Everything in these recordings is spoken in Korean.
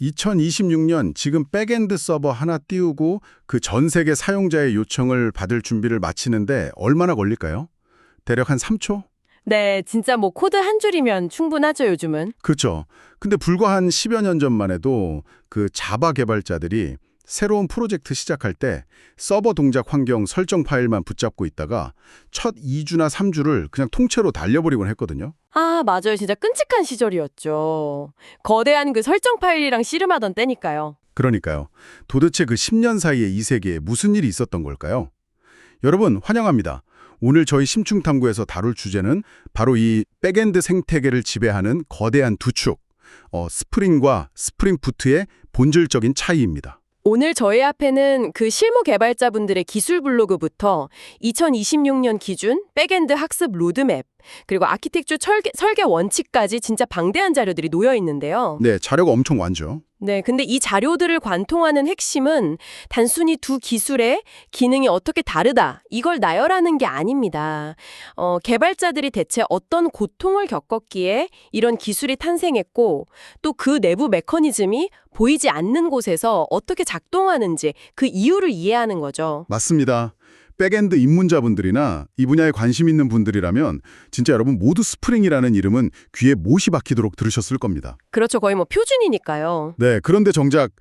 2026년 지금 백엔드 서버 하나 띄우고 그 전 세계 사용자의 요청을 받을 준비를 마치는데 얼마나 걸릴까요? 대략 한 3초? 네, 진짜 뭐 코드 한 줄이면 충분하죠, 요즘은. 그렇죠. 근데 불과 한 10여 년 전만 해도 그 자바 개발자들이 새로운 프로젝트 시작할 때 서버 동작 환경 설정 파일만 붙잡고 있다가 첫 2주나 3주를 그냥 통째로 달려버리곤 했거든요. 아, 맞아요. 진짜 끔찍한 시절이었죠. 거대한 그 설정 파일이랑 씨름하던 때니까요. 그러니까요. 도대체 그 10년 사이에 이 세계에 무슨 일이 있었던 걸까요? 여러분 환영합니다. 오늘 저희 심층탐구에서 다룰 주제는 바로 이 백엔드 생태계를 지배하는 거대한 두 축, 스프링과 스프링 부트의 본질적인 차이입니다. 오늘 저희 앞에는 그 실무 개발자분들의 기술 블로그부터 2026년 기준 백엔드 학습 로드맵, 그리고 아키텍처 설계 원칙까지 진짜 방대한 자료들이 놓여 있는데요. 네, 자료가 엄청 많죠. 네, 근데 이 자료들을 관통하는 핵심은 단순히 두 기술의 기능이 어떻게 다르다, 이걸 나열하는 게 아닙니다. 개발자들이 대체 어떤 고통을 겪었기에 이런 기술이 탄생했고, 또 그 내부 메커니즘이 보이지 않는 곳에서 어떻게 작동하는지 그 이유를 이해하는 거죠. 맞습니다. 백엔드 입문자분들이나 이 분야에 관심 있는 분들이라면 진짜 여러분 모두 스프링이라는 이름은 귀에 못이 박히도록 들으셨을 겁니다. 그렇죠. 거의 뭐 표준이니까요. 네, 그런데 정작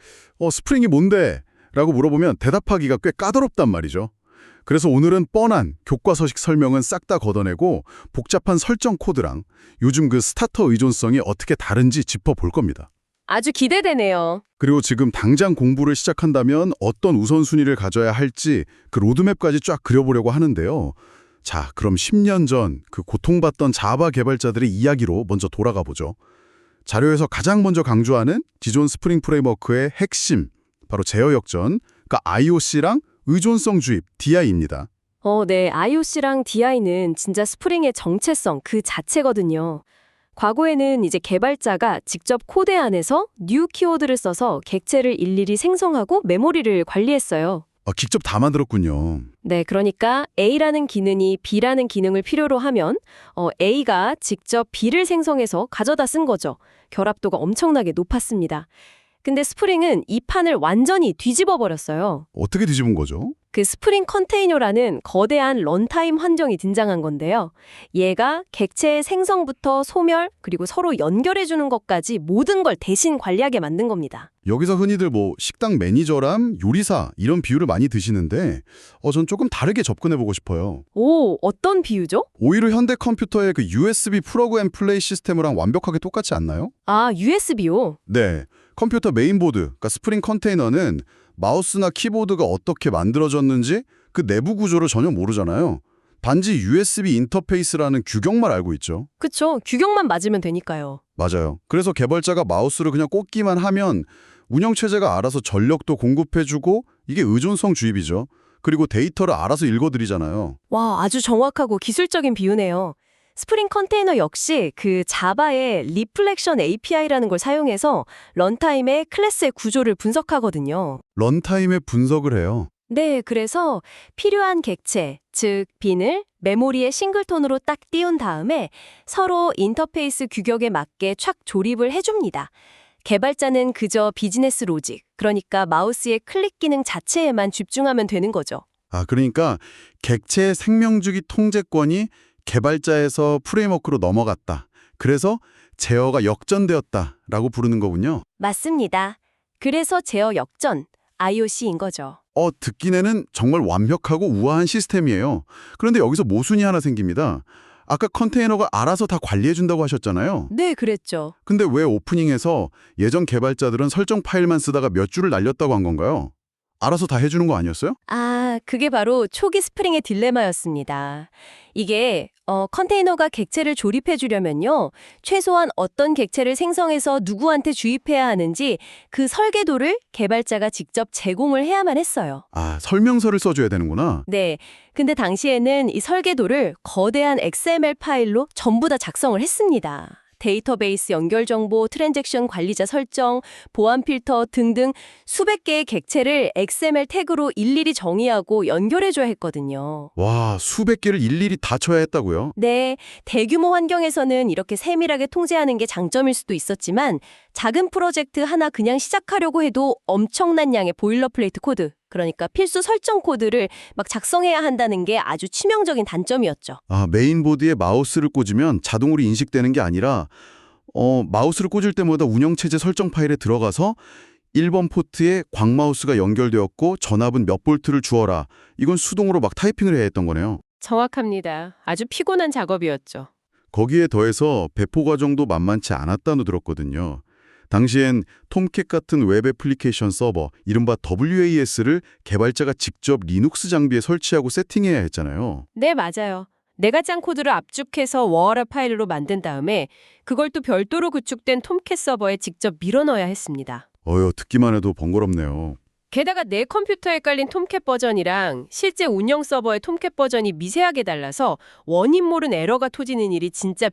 스프링이 뭔데? 라고 물어보면 대답하기가 꽤 까다롭단 말이죠. 그래서 오늘은 뻔한 교과서식 설명은 싹 다 걷어내고 복잡한 설정 코드랑 요즘 그 스타터 의존성이 어떻게 다른지 짚어볼 겁니다. 아주 기대되네요. 그리고 지금 당장 공부를 시작한다면 어떤 우선순위를 가져야 할지 그 로드맵까지 쫙 그려보려고 하는데요. 자, 그럼 10년 전 그 고통받던 자바 개발자들의 이야기로 먼저 돌아가 보죠. 자료에서 가장 먼저 강조하는 기존 스프링 프레임워크의 핵심, 바로 제어 역전, 그러니까 IOC랑 의존성 주입, DI입니다. 네. IOC랑 DI는 진짜 스프링의 정체성 그 자체거든요. 과거에는 이제 개발자가 직접 코드 안에서 new 키워드를 써서 객체를 일일이 생성하고 메모리를 관리했어요. 직접 다 만들었군요. 네, 그러니까 A라는 기능이 B라는 기능을 필요로 하면 A가 직접 B를 생성해서 가져다 쓴 거죠. 결합도가 엄청나게 높았습니다. 근데 스프링은 이 판을 완전히 뒤집어 버렸어요. 어떻게 뒤집은 거죠? 그 스프링 컨테이너라는 거대한 런타임 환경이 등장한 건데요. 얘가 객체의 생성부터 소멸, 그리고 서로 연결해주는 것까지 모든 걸 대신 관리하게 만든 겁니다. 여기서 흔히들 뭐 식당 매니저람, 요리사 이런 비유를 많이 드시는데 전 조금 다르게 접근해보고 싶어요. 오, 어떤 비유죠? 오히려 현대 컴퓨터의 그 USB 플러그 앤 플레이 시스템이랑 완벽하게 똑같지 않나요? 아, USB요? 네, 컴퓨터 메인보드, 그러니까 스프링 컨테이너는 마우스나 키보드가 어떻게 만들어졌는지 그 내부 구조를 전혀 모르잖아요. 단지 USB 인터페이스라는 규격만 알고 있죠. 그쵸, 규격만 맞으면 되니까요. 맞아요. 그래서 개발자가 마우스를 그냥 꽂기만 하면 운영체제가 알아서 전력도 공급해주고 이게 의존성 주입이죠. 그리고 데이터를 알아서 읽어드리잖아요. 와, 아주 정확하고 기술적인 비유네요. 스프링 컨테이너 역시 그 자바의 리플렉션 API라는 걸 사용해서 런타임의 클래스의 구조를 분석하거든요. 런타임에 분석을 해요. 네, 그래서 필요한 객체, 즉 빈을 메모리에 싱글톤으로 딱 띄운 다음에 서로 인터페이스 규격에 맞게 착 조립을 해줍니다. 개발자는 그저 비즈니스 로직, 그러니까 마우스의 클릭 기능 자체에만 집중하면 되는 거죠. 그러니까 객체의 생명주기 통제권이 개발자에서 프레임워크로 넘어갔다. 그래서 제어가 역전되었다라고 부르는 거군요. 맞습니다. 그래서 제어 역전, IOC인 거죠. 듣기에는 정말 완벽하고 우아한 시스템이에요. 그런데 여기서 모순이 하나 생깁니다. 아까 컨테이너가 알아서 다 관리해준다고 하셨잖아요. 네, 그랬죠. 근데 왜 오프닝에서 예전 개발자들은 설정 파일만 쓰다가 몇 줄을 날렸다고 한 건가요? 알아서 다 해주는 거 아니었어요? 그게 바로 초기 스프링의 딜레마였습니다. 이게 컨테이너가 객체를 조립해 주려면요. 최소한 어떤 객체를 생성해서 누구한테 주입해야 하는지 그 설계도를 개발자가 직접 제공을 해야만 했어요. 설명서를 써줘야 되는구나. 네. 근데 당시에는 이 설계도를 거대한 XML 파일로 전부 다 작성을 했습니다. 데이터베이스 연결 정보, 트랜잭션 관리자 설정, 보안 필터 등등 수백 개의 객체를 XML 태그로 일일이 정의하고 연결해줘야 했거든요. 와, 수백 개를 일일이 다 쳐야 했다고요? 네, 대규모 환경에서는 이렇게 세밀하게 통제하는 게 장점일 수도 있었지만 작은 프로젝트 하나 그냥 시작하려고 해도 엄청난 양의 보일러플레이트 코드, 그러니까 필수 설정 코드를 막 작성해야 한다는 게 아주 치명적인 단점이었죠. 아, 메인보드에 마우스를 꽂으면 자동으로 인식되는 게 아니라 마우스를 꽂을 때마다 운영체제 설정 파일에 들어가서 1번 포트에 광마우스가 연결되었고 전압은 몇 볼트를 주어라. 이건 수동으로 막 타이핑을 해야 했던 거네요. 정확합니다. 아주 피곤한 작업이었죠. 거기에 더해서 배포 과정도 만만치 않았다고 들었거든요. 당시엔 톰캣 같은 웹 애플리케이션 서버, 이른바 WAS를 개발자가 직접 리눅스 장비에 설치하고 세팅해야 했잖아요. 네, 맞아요. 내가 짠 코드를 압축해서 워라 파일로 만든 다음에 그걸 또 별도로 구축된 톰캣 서버에 직접 밀어넣어야 했습니다. 듣기만 해도 번거롭네요. 게다가 내 컴퓨터에 깔린 톰캣 버전이랑 실제 운영 서버의 톰캣 버전이 미세하게 달라서 원인 모른 에러가 터지는 일이 진짜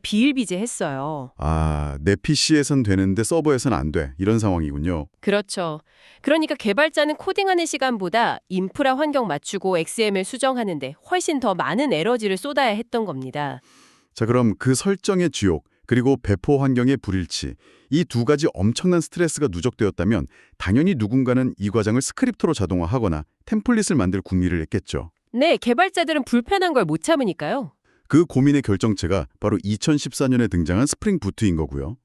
비일비재했어요. 아, 내 PC에선 되는데 서버에선 안 돼. 이런 상황이군요. 그렇죠. 그러니까 개발자는 코딩하는 시간보다 인프라 환경 맞추고 XML 수정하는데 훨씬 더 많은 에너지를 쏟아야 했던 겁니다. 자, 그럼 그 설정의 지옥, 그리고 배포 환경의 불일치, 이 두 가지 엄청난 스트레스가 누적되었다면 당연히 누군가는 이 과정을 스크립트로 자동화하거나 템플릿을 만들 궁리를 했겠죠. 네, 개발자들은 불편한 걸 못 참으니까요. 그 고민의 결정체가 바로 2014년에 등장한 스프링 부트인 거고요.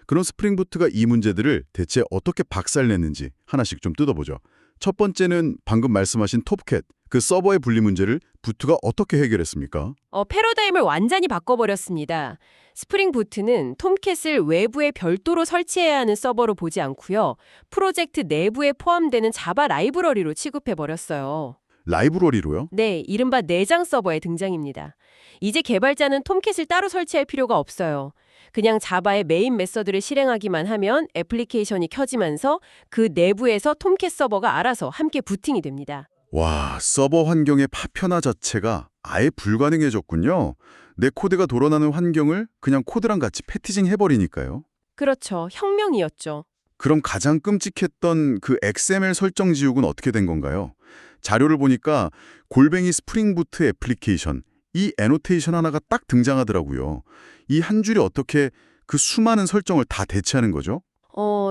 그런 스프링 부트가 이 문제들을 대체 어떻게 박살냈는지 하나씩 좀 뜯어보죠. 첫 번째는 방금 말씀하신 톱캣, 그 서버의 분리 문제를 부트가 어떻게 해결했습니까? 패러다임을 완전히 바꿔버렸습니다. 스프링 부트는 톰캣을 외부에 별도로 설치해야 하는 서버로 보지 않고요. 프로젝트 내부에 포함되는 자바 라이브러리로 취급해버렸어요. 라이브러리로요? 네, 이른바 내장 서버의 등장입니다. 이제 개발자는 톰캣을 따로 설치할 필요가 없어요. 그냥 자바의 메인 메서드를 실행하기만 하면 애플리케이션이 켜지면서 그 내부에서 톰캣 서버가 알아서 함께 부팅이 됩니다. 와, 서버 환경의 파편화 자체가 아예 불가능해졌군요. 내 코드가 돌아나는 환경을 그냥 코드랑 같이 패티징 해버리니까요. 그렇죠. 혁명이었죠. 그럼 가장 끔찍했던 그 XML 설정 지옥은 어떻게 된 건가요? 자료를 보니까 골뱅이 스프링 부트 애플리케이션, 이 애노테이션 하나가 딱 등장하더라고요. 이 한 줄이 어떻게 그 수많은 설정을 다 대체하는 거죠?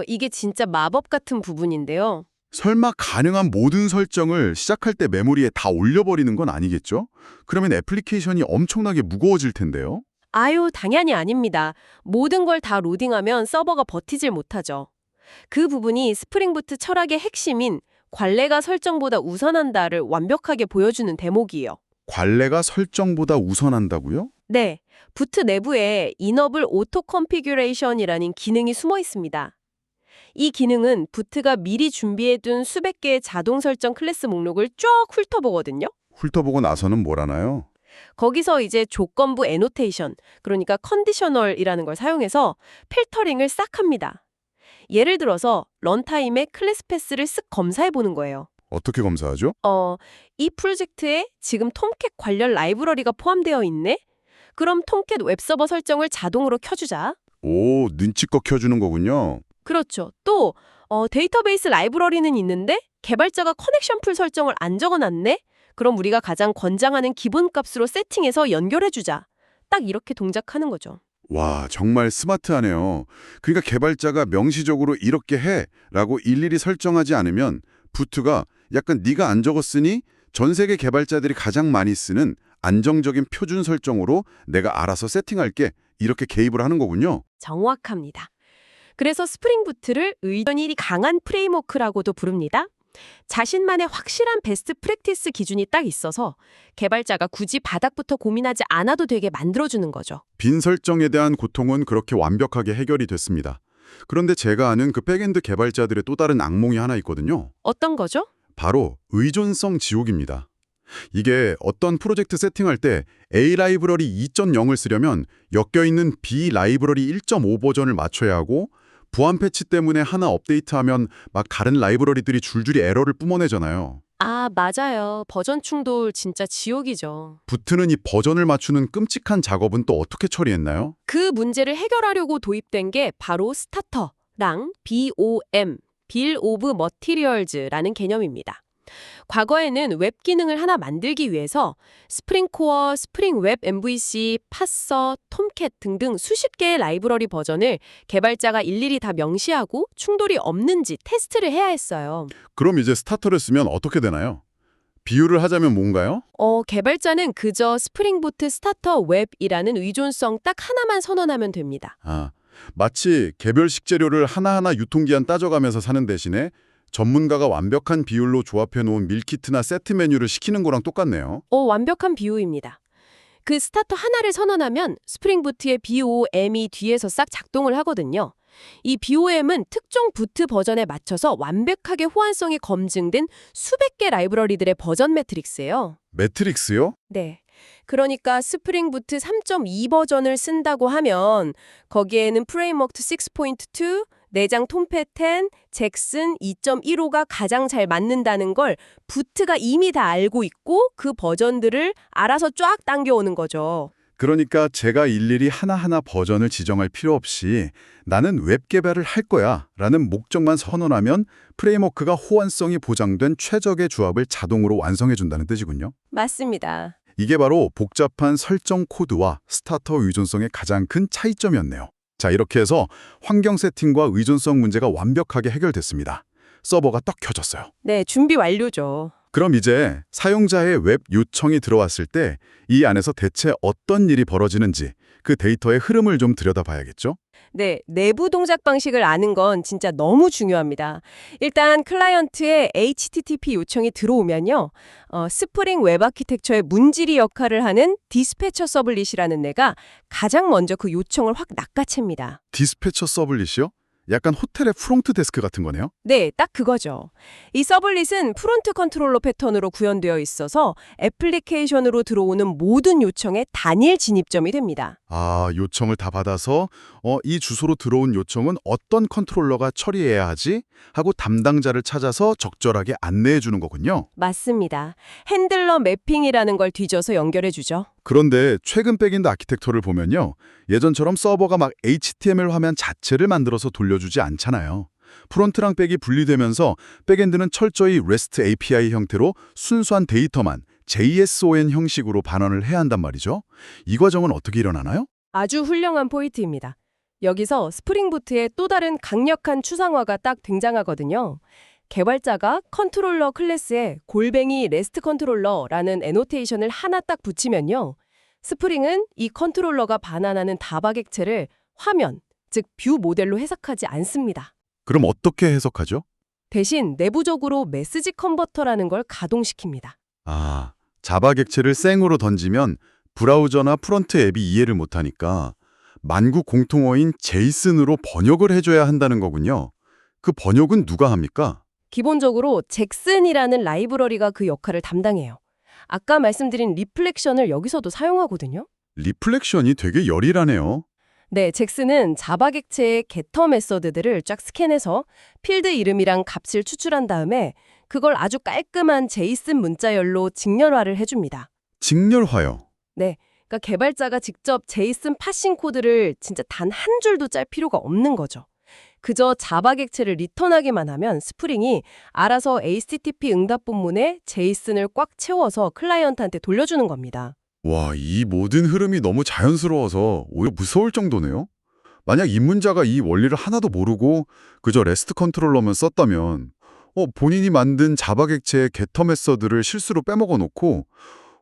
이게 진짜 마법 같은 부분인데요. 설마 가능한 모든 설정을 시작할 때 메모리에 다 올려버리는 건 아니겠죠? 그러면 애플리케이션이 엄청나게 무거워질 텐데요? 아유, 당연히 아닙니다. 모든 걸 다 로딩하면 서버가 버티질 못하죠. 그 부분이 스프링 부트 철학의 핵심인 관례가 설정보다 우선한다를 완벽하게 보여주는 대목이에요. 관례가 설정보다 우선한다고요? 네, 부트 내부에 이너블 오토 컨피규레이션이라는 기능이 숨어 있습니다. 이 기능은 부트가 미리 준비해둔 수백 개의 자동 설정 클래스 목록을 쭉 훑어보거든요. 훑어보고 나서는 뭘 하나요? 거기서 이제 조건부 애노테이션, 그러니까 컨디셔널이라는 걸 사용해서 필터링을 싹 합니다. 예를 들어서 런타임에 클래스 패스를 쓱 검사해보는 거예요. 어떻게 검사하죠? 이 프로젝트에 지금 톰캣 관련 라이브러리가 포함되어 있네? 그럼 톰캣 웹서버 설정을 자동으로 켜주자. 오, 눈치껏 켜주는 거군요. 그렇죠. 또 데이터베이스 라이브러리는 있는데 개발자가 커넥션 풀 설정을 안 적어놨네? 그럼 우리가 가장 권장하는 기본값으로 세팅해서 연결해주자. 딱 이렇게 동작하는 거죠. 와, 정말 스마트하네요. 그러니까 개발자가 명시적으로 이렇게 해라고 일일이 설정하지 않으면 부트가 약간 네가 안 적었으니 전 세계 개발자들이 가장 많이 쓰는 안정적인 표준 설정으로 내가 알아서 세팅할게 이렇게 개입을 하는 거군요. 정확합니다. 그래서 스프링 부트를 의존이 강한 프레임워크라고도 부릅니다. 자신만의 확실한 베스트 프랙티스 기준이 딱 있어서 개발자가 굳이 바닥부터 고민하지 않아도 되게 만들어주는 거죠. 빈 설정에 대한 고통은 그렇게 완벽하게 해결이 됐습니다. 그런데 제가 아는 그 백엔드 개발자들의 또 다른 악몽이 하나 있거든요. 어떤 거죠? 바로 의존성 지옥입니다. 이게 어떤 프로젝트 세팅할 때 A 라이브러리 2.0을 쓰려면 엮여있는 B 라이브러리 1.5 버전을 맞춰야 하고 보안 패치 때문에 하나 업데이트하면 막 다른 라이브러리들이 줄줄이 에러를 뿜어내잖아요. 아, 맞아요. 버전 충돌 진짜 지옥이죠. 부트는 이 버전을 맞추는 끔찍한 작업은 또 어떻게 처리했나요? 그 문제를 해결하려고 도입된 게 바로 스타터랑 BOM, Bill of Materials라는 개념입니다. 과거에는 웹 기능을 하나 만들기 위해서 스프링 코어, 스프링 웹 MVC, 파서, 톰캣 등등 수십 개의 라이브러리 버전을 개발자가 일일이 다 명시하고 충돌이 없는지 테스트를 해야 했어요. 그럼 이제 스타터를 쓰면 어떻게 되나요? 비유를 하자면 뭔가요? 개발자는 그저 스프링 부트 스타터 웹이라는 의존성 딱 하나만 선언하면 됩니다. 아, 마치 개별식 재료를 하나하나 유통기한 따져가면서 사는 대신에 전문가가 완벽한 비율로 조합해 놓은 밀키트나 세트 메뉴를 시키는 거랑 똑같네요. 완벽한 비유입니다. 그 스타터 하나를 선언하면 스프링 부트의 BOM이 뒤에서 싹 작동을 하거든요. 이 BOM은 특정 부트 버전에 맞춰서 완벽하게 호환성이 검증된 수백 개 라이브러리들의 버전 매트릭스예요. 매트릭스요? 네. 그러니까 스프링 부트 3.2 버전을 쓴다고 하면 거기에는 프레임워크 6.2, 내장 톰팻 10, 잭슨 2.15가 가장 잘 맞는다는 걸 부트가 이미 다 알고 있고 그 버전들을 알아서 쫙 당겨오는 거죠. 그러니까 제가 일일이 하나하나 버전을 지정할 필요 없이 나는 웹 개발을 할 거야 라는 목적만 선언하면 프레임워크가 호환성이 보장된 최적의 조합을 자동으로 완성해 준다는 뜻이군요. 맞습니다. 이게 바로 복잡한 설정 코드와 스타터 의존성의 가장 큰 차이점이었네요. 자, 이렇게 해서 환경 세팅과 의존성 문제가 완벽하게 해결됐습니다. 서버가 떡 켜졌어요. 네, 준비 완료죠. 그럼 이제 사용자의 웹 요청이 들어왔을 때 이 안에서 대체 어떤 일이 벌어지는지 그 데이터의 흐름을 좀 들여다봐야겠죠? 네, 내부 동작 방식을 아는 건 진짜 너무 중요합니다. 일단 클라이언트의 HTTP 요청이 들어오면요. 스프링 웹 아키텍처의 문지리 역할을 하는 디스패처 서블릿이라는 애가 가장 먼저 그 요청을 확 낚아챕니다. 디스패처 서블릿이요? 약간 호텔의 프론트 데스크 같은 거네요? 네, 딱 그거죠. 이 서블릿은 프론트 컨트롤러 패턴으로 구현되어 있어서 애플리케이션으로 들어오는 모든 요청의 단일 진입점이 됩니다. 아, 요청을 다 받아서 이 주소로 들어온 요청은 어떤 컨트롤러가 처리해야 하지? 하고 담당자를 찾아서 적절하게 안내해 주는 거군요. 맞습니다. 핸들러 매핑이라는 걸 뒤져서 연결해 주죠. 그런데 최근 백엔드 아키텍처를 보면요. 예전처럼 서버가 막 HTML 화면 자체를 만들어서 돌려주지 않잖아요. 프론트랑 백이 분리되면서 백엔드는 철저히 REST API 형태로 순수한 데이터만 JSON 형식으로 반환을 해야 한단 말이죠. 이 과정은 어떻게 일어나나요? 아주 훌륭한 포인트입니다. 여기서 스프링 부트의 또 다른 강력한 추상화가 딱 등장하거든요. 개발자가 컨트롤러 클래스에 골뱅이 레스트 컨트롤러라는 애노테이션을 하나 딱 붙이면요. 스프링은 이 컨트롤러가 반환하는 답 객체를 화면, 즉 뷰 모델로 해석하지 않습니다. 그럼 어떻게 해석하죠? 대신 내부적으로 메시지 컨버터라는 걸 가동시킵니다. 아, 자바 객체를 생으로 던지면 브라우저나 프론트 앱이 이해를 못하니까 만국 공통어인 제이슨으로 번역을 해줘야 한다는 거군요. 그 번역은 누가 합니까? 기본적으로 잭슨이라는 라이브러리가 그 역할을 담당해요. 아까 말씀드린 리플렉션을 여기서도 사용하거든요. 리플렉션이 되게 열일하네요. 네, 잭슨은 자바 객체의 getter 메서드들을 쫙 스캔해서 필드 이름이랑 값을 추출한 다음에 그걸 아주 깔끔한 제이슨 문자열로 직렬화를 해줍니다. 직렬화요. 네, 그러니까 개발자가 직접 제이슨 파싱 코드를 진짜 단 한 줄도 짤 필요가 없는 거죠. 그저 자바 객체를 리턴하기만 하면 스프링이 알아서 HTTP 응답 본문에 제이슨을 꽉 채워서 클라이언트한테 돌려주는 겁니다. 와, 이 모든 흐름이 너무 자연스러워서 오히려 무서울 정도네요. 만약 입문자가 이 원리를 하나도 모르고 그저 레스트 컨트롤러만 썼다면 본인이 만든 자바 객체의 게터 메서드를 실수로 빼먹어 놓고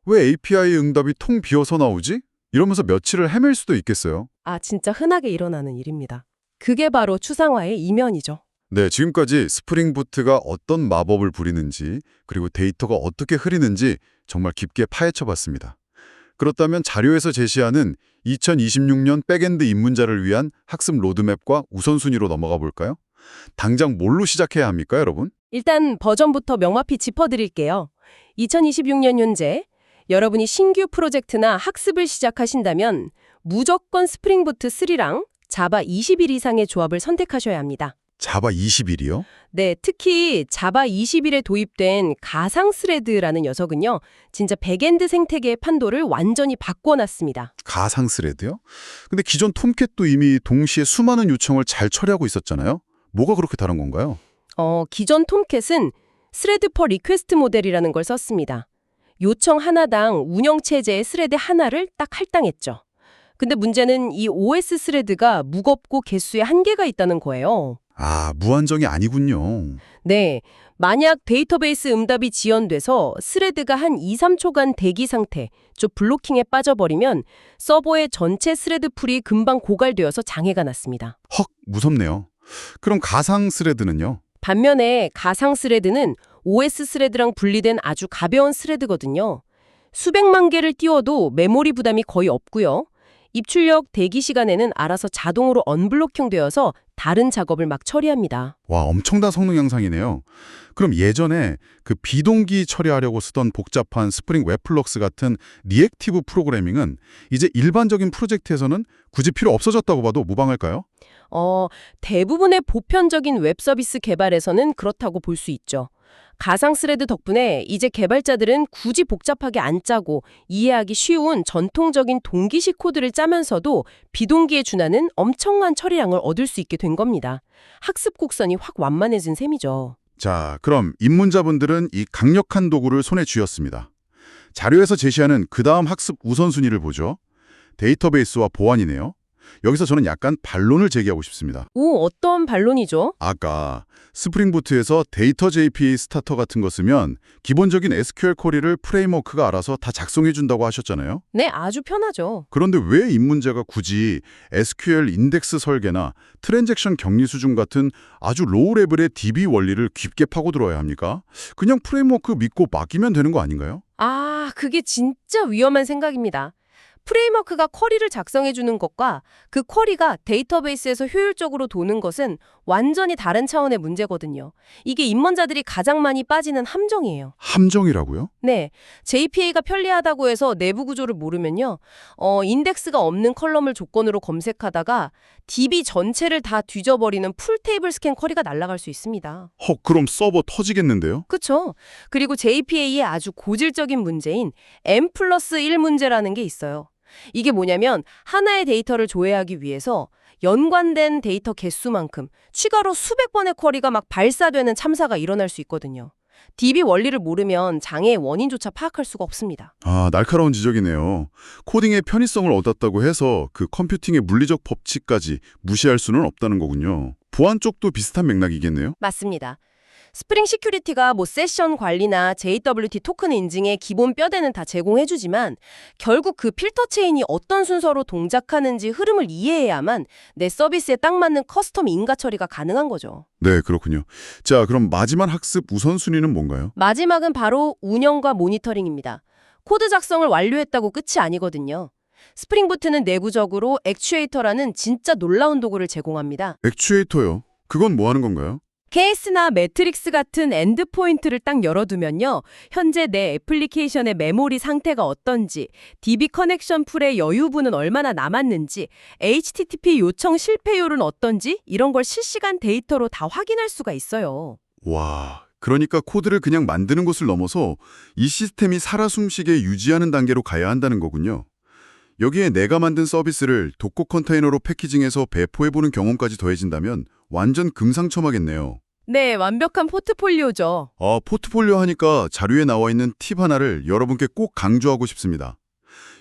왜 API 응답이 통 비어서 나오지? 이러면서 며칠을 헤맬 수도 있겠어요. 아, 진짜 흔하게 일어나는 일입니다. 그게 바로 추상화의 이면이죠. 네, 지금까지 스프링 부트가 어떤 마법을 부리는지 그리고 데이터가 어떻게 흐리는지 정말 깊게 파헤쳐 봤습니다. 그렇다면 자료에서 제시하는 2026년 백엔드 입문자를 위한 학습 로드맵과 우선순위로 넘어가 볼까요? 당장 뭘로 시작해야 합니까, 여러분? 일단 버전부터 명확히 짚어드릴게요. 2026년 현재 여러분이 신규 프로젝트나 학습을 시작하신다면 무조건 스프링 부트 3랑 자바 20일 이상의 조합을 선택하셔야 합니다. 자바 21이요? 네, 특히 자바 21에 도입된 가상 스레드라는 녀석은요. 진짜 백엔드 생태계의 판도를 완전히 바꿔놨습니다. 가상 스레드요? 근데 기존 톰캣도 이미 동시에 수많은 요청을 잘 처리하고 있었잖아요. 뭐가 그렇게 다른 건가요? 기존 톰캣은 스레드 퍼 리퀘스트 모델이라는 걸 썼습니다. 요청 하나당 운영체제의 스레드 하나를 딱 할당했죠. 근데 문제는 이 OS 스레드가 무겁고 개수에 한계가 있다는 거예요. 아, 무한정이 아니군요. 네, 만약 데이터베이스 응답이 지연돼서 스레드가 한 2, 3초간 대기 상태, 즉 블로킹에 빠져버리면 서버의 전체 스레드 풀이 금방 고갈되어서 장애가 났습니다. 헉, 무섭네요. 그럼 가상 스레드는요? 반면에 가상 스레드는 OS 스레드랑 분리된 아주 가벼운 스레드거든요. 수백만 개를 띄워도 메모리 부담이 거의 없고요. 입출력 대기 시간에는 알아서 자동으로 언블로킹 되어서 다른 작업을 막 처리합니다. 와, 엄청난 성능 향상이네요. 그럼 예전에 그 비동기 처리하려고 쓰던 복잡한 스프링 웹플럭스 같은 리액티브 프로그래밍은 이제 일반적인 프로젝트에서는 굳이 필요 없어졌다고 봐도 무방할까요? 대부분의 보편적인 웹 서비스 개발에서는 그렇다고 볼 수 있죠. 가상 스레드 덕분에 이제 개발자들은 굳이 복잡하게 안 짜고 이해하기 쉬운 전통적인 동기식 코드를 짜면서도 비동기에 준하는 엄청난 처리량을 얻을 수 있게 된 겁니다. 학습 곡선이 확 완만해진 셈이죠. 자, 그럼 입문자분들은 이 강력한 도구를 손에 쥐었습니다. 자료에서 제시하는 그 다음 학습 우선순위를 보죠. 데이터베이스와 보안이네요. 여기서 저는 약간 반론을 제기하고 싶습니다. 오, 어떤 반론이죠? 아까 스프링부트에서 데이터 JPA 스타터 같은 거 쓰면 기본적인 SQL 쿼리를 프레임워크가 알아서 다 작성해준다고 하셨잖아요. 네, 아주 편하죠. 그런데 왜 입문자가 굳이 SQL 인덱스 설계나 트랜잭션 격리 수준 같은 아주 로우 레벨의 DB 원리를 깊게 파고들어야 합니까? 그냥 프레임워크 믿고 맡기면 되는 거 아닌가요? 아, 그게 진짜 위험한 생각입니다. 프레임워크가 쿼리를 작성해주는 것과 그 쿼리가 데이터베이스에서 효율적으로 도는 것은 완전히 다른 차원의 문제거든요. 이게 입문자들이 가장 많이 빠지는 함정이에요. 함정이라고요? 네, JPA가 편리하다고 해서 내부 구조를 모르면요. 인덱스가 없는 컬럼을 조건으로 검색하다가 DB 전체를 다 뒤져버리는 풀 테이블 스캔 쿼리가 날아갈 수 있습니다. 그럼 서버 터지겠는데요? 그렇죠. 그리고 JPA의 아주 고질적인 문제인 M+1 문제라는 게 있어요. 이게 뭐냐면 하나의 데이터를 조회하기 위해서 연관된 데이터 개수만큼 추가로 수백 번의 쿼리가 막 발사되는 참사가 일어날 수 있거든요. DB 원리를 모르면 장애의 원인조차 파악할 수가 없습니다. 아, 날카로운 지적이네요. 코딩의 편의성을 얻었다고 해서 그 컴퓨팅의 물리적 법칙까지 무시할 수는 없다는 거군요. 보안 쪽도 비슷한 맥락이겠네요? 맞습니다. 스프링 시큐리티가 세션 관리나 JWT 토큰 인증의 기본 뼈대는 다 제공해주지만 결국 그 필터 체인이 어떤 순서로 동작하는지 흐름을 이해해야만 내 서비스에 딱 맞는 커스텀 인가 처리가 가능한 거죠. 네, 그렇군요. 자, 그럼 마지막 학습 우선순위는 뭔가요? 마지막은 바로 운영과 모니터링입니다. 코드 작성을 완료했다고 끝이 아니거든요. 스프링부트는 내부적으로 액추에이터라는 진짜 놀라운 도구를 제공합니다. 액추에이터요? 그건 뭐 하는 건가요? 케이스나 매트릭스 같은 엔드포인트를 딱 열어두면요. 현재 내 애플리케이션의 메모리 상태가 어떤지, DB 커넥션 풀의 여유분은 얼마나 남았는지, HTTP 요청 실패율은 어떤지 이런 걸 실시간 데이터로 다 확인할 수가 있어요. 와, 그러니까 코드를 그냥 만드는 것을 넘어서 이 시스템이 살아 숨쉬게 유지하는 단계로 가야 한다는 거군요. 여기에 내가 만든 서비스를 도커 컨테이너로 패키징해서 배포해보는 경험까지 더해진다면 완전 금상첨화겠네요. 네, 완벽한 포트폴리오죠. 포트폴리오 하니까 자료에 나와 있는 팁 하나를 여러분께 꼭 강조하고 싶습니다.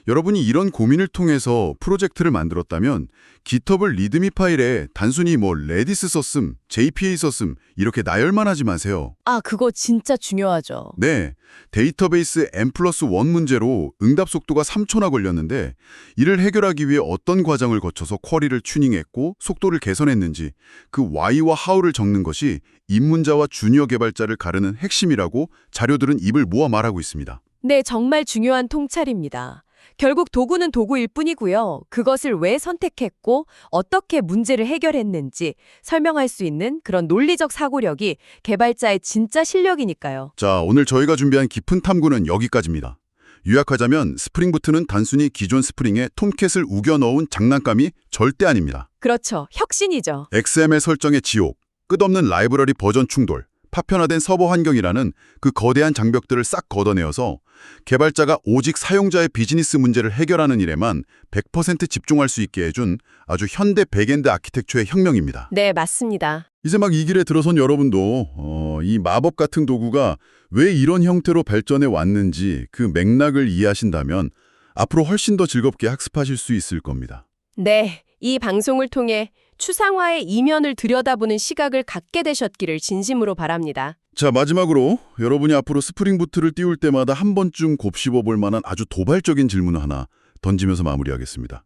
여러분이 이런 고민을 통해서 프로젝트를 만들었다면 GitHub 리드미 파일에 단순히 레디스 썼음, JPA 썼음 이렇게 나열만 하지 마세요. 아, 그거 진짜 중요하죠. 네, 데이터베이스 N+1 문제로 응답 속도가 3초나 걸렸는데 이를 해결하기 위해 어떤 과정을 거쳐서 쿼리를 튜닝했고 속도를 개선했는지 그 why와 how를 적는 것이 입문자와 주니어 개발자를 가르는 핵심이라고 자료들은 입을 모아 말하고 있습니다. 네, 정말 중요한 통찰입니다. 결국 도구는 도구일 뿐이고요. 그것을 왜 선택했고 어떻게 문제를 해결했는지 설명할 수 있는 그런 논리적 사고력이 개발자의 진짜 실력이니까요. 자, 오늘 저희가 준비한 깊은 탐구는 여기까지입니다. 요약하자면 스프링부트는 단순히 기존 스프링에 톰캣을 우겨 넣은 장난감이 절대 아닙니다. 그렇죠. 혁신이죠. XML 설정의 지옥, 끝없는 라이브러리 버전 충돌, 파편화된 서버 환경이라는 그 거대한 장벽들을 싹 걷어내어서 개발자가 오직 사용자의 비즈니스 문제를 해결하는 일에만 100% 집중할 수 있게 해준 아주 현대 백엔드 아키텍처의 혁명입니다. 네, 맞습니다. 이제 막 이 길에 들어선 여러분도 이 마법 같은 도구가 왜 이런 형태로 발전해 왔는지 그 맥락을 이해하신다면 앞으로 훨씬 더 즐겁게 학습하실 수 있을 겁니다. 네, 이 방송을 통해 추상화의 이면을 들여다보는 시각을 갖게 되셨기를 진심으로 바랍니다. 자, 마지막으로 여러분이 앞으로 스프링 부트를 띄울 때마다 한 번쯤 곱씹어 볼 만한 아주 도발적인 질문을 하나 던지면서 마무리하겠습니다.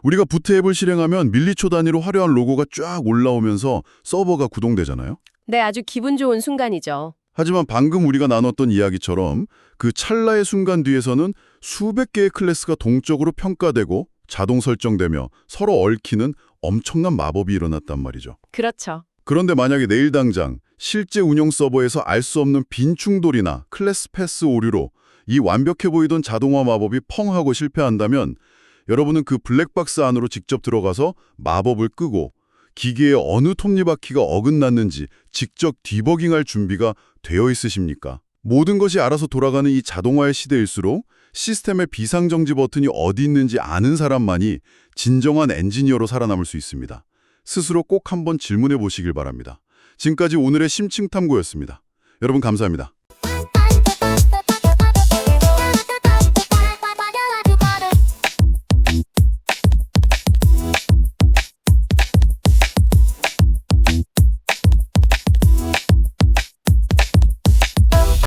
우리가 부트 앱을 실행하면 밀리초 단위로 화려한 로고가 쫙 올라오면서 서버가 구동되잖아요. 네, 아주 기분 좋은 순간이죠. 하지만 방금 우리가 나눴던 이야기처럼 그 찰나의 순간 뒤에서는 수백 개의 클래스가 동적으로 평가되고 자동 설정되며 서로 얽히는 엄청난 마법이 일어났단 말이죠. 그렇죠. 그런데 만약에 내일 당장 실제 운영 서버에서 알 수 없는 빈 충돌이나 클래스 패스 오류로 이 완벽해 보이던 자동화 마법이 펑 하고 실패한다면 여러분은 그 블랙박스 안으로 직접 들어가서 마법을 끄고 기계의 어느 톱니바퀴가 어긋났는지 직접 디버깅할 준비가 되어 있으십니까? 모든 것이 알아서 돌아가는 이 자동화의 시대일수록 시스템의 비상정지 버튼이 어디 있는지 아는 사람만이 진정한 엔지니어로 살아남을 수 있습니다. 스스로 꼭 한번 질문해 보시길 바랍니다. 지금까지 오늘의 심층탐구였습니다. 여러분 감사합니다.